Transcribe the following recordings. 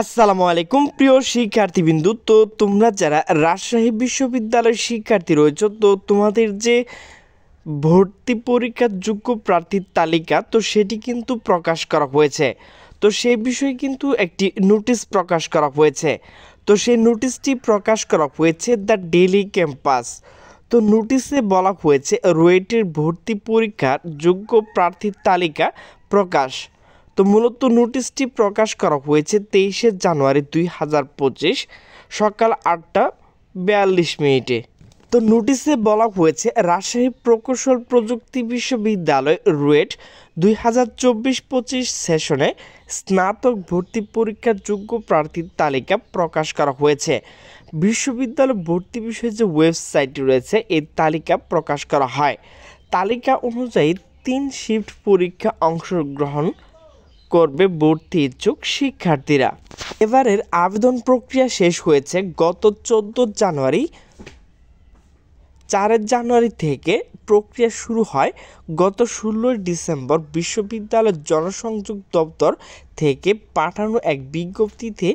আসসালামু আলাইকুম প্রিয় শিক্ষার্থীবৃন্দ। তো তোমরা যারা রাজশাহী বিশ্ববিদ্যালয়ের শিক্ষার্থী রয়েছে, তো তোমাদের যে ভর্তি পরীক্ষার যোগ্য প্রার্থীর তালিকা, তো সেটি কিন্তু প্রকাশ করা হয়েছে। তো সেই বিষয়ে কিন্তু একটি নোটিশ প্রকাশ করা হয়েছে। তো সেই নোটিশটি প্রকাশ করা হয়েছে দ্য ডেইলি ক্যাম্পাস। তো নোটিশে বলা হয়েছে রুয়েটের ভর্তি পরীক্ষার যোগ্য প্রার্থীর তালিকা প্রকাশ। তো মূলত নোটিশটি প্রকাশ করা হয়েছে 23শে জানুয়ারি 2025 সকাল 8:42। তো নোটিশে বলা হয়েছে রাজশাহী প্রকৌশল প্রযুক্তি বিশ্ববিদ্যালয় রুয়েট 2024-25 সেশনে স্নাতক ভর্তি পরীক্ষার যোগ্য প্রার্থীর তালিকা প্রকাশ করা হয়েছে। বিশ্ববিদ্যালয় ভর্তি বিষয়ে যে ওয়েবসাইটটি রয়েছে এই তালিকা প্রকাশ করা হয়। তালিকা অনুযায়ী 3 শিফট পরীক্ষা অংশগ্রহণ করবে ভর্তি ইচ্ছুক শিক্ষার্থীরা। এবারের আবেদন প্রক্রিয়া শেষ হয়েছে গত 14 জানুয়ারি। 4 জানুয়ারি থেকে প্রক্রিয়া শুরু হয়। গত 16 ডিসেম্বর বিশ্ববিদ্যালয়ের জনসংযোগ দপ্তর থেকে পাঠানো এক বিজ্ঞপ্তিতে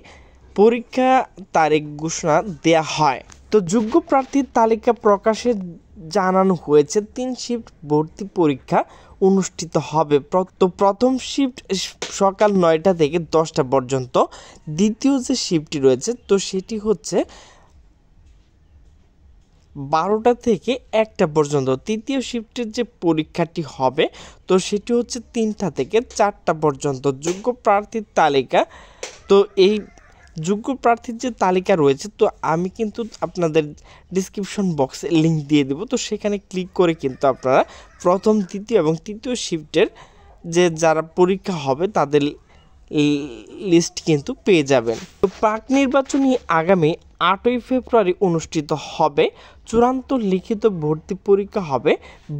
পরীক্ষা তারিখ ঘোষণা দেওয়া হয়। তো যোগ্য প্রার্থীর তালিকা প্রকাশে জানানো হয়েছে 3 শিফট ভর্তি পরীক্ষা অনুষ্ঠিত হবে। তো প্রথম শিফট সকাল 9টা থেকে 10টা পর্যন্ত। দ্বিতীয় যে শিফটটি রয়েছে তো সেটি হচ্ছে 12টা থেকে 1টা পর্যন্ত। তৃতীয় শিফটের যে পরীক্ষাটি হবে তো সেটি হচ্ছে 3টা থেকে 4টা পর্যন্ত। যোগ্য প্রার্থীর তালিকা, তো এই যোগ্য প্রার্থীর যে তালিকা রয়েছে তো আমি কিন্তু আপনাদের ডিসক্রিপশন বক্সে লিঙ্ক দিয়ে দেবো। তো সেখানে ক্লিক করে কিন্তু আপনারা প্রথম, দ্বিতীয় এবং তৃতীয় শিফটের যে যারা পরীক্ষা হবে তাদের লিস্ট কিন্তু পেয়ে যাবেন। তো প্রাক নির্বাচনী আগামী 8ই ফেব্রুয়ারি অনুষ্ঠিত হবে। চূড়ান্ত লিখিত ভর্তি পরীক্ষা হবে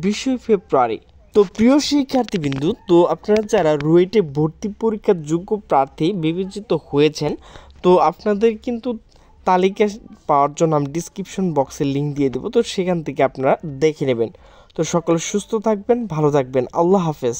20 ফেব্রুয়ারি। তো প্রিয় শিক্ষার্থীবৃন্দু, তো আপনারা যারা রুয়েটে ভর্তি পরীক্ষার যোগ্য প্রার্থী বিবেচিত হয়েছেন, তো আপনাদের কিন্তু তালিকা পাওয়ার জন্য আমি ডিসক্রিপশন বক্সে লিঙ্ক দিয়ে দেবো। তো সেখান থেকে আপনারা দেখে নেবেন। তো সকলে সুস্থ থাকবেন, ভালো থাকবেন। আল্লাহ হাফেজ।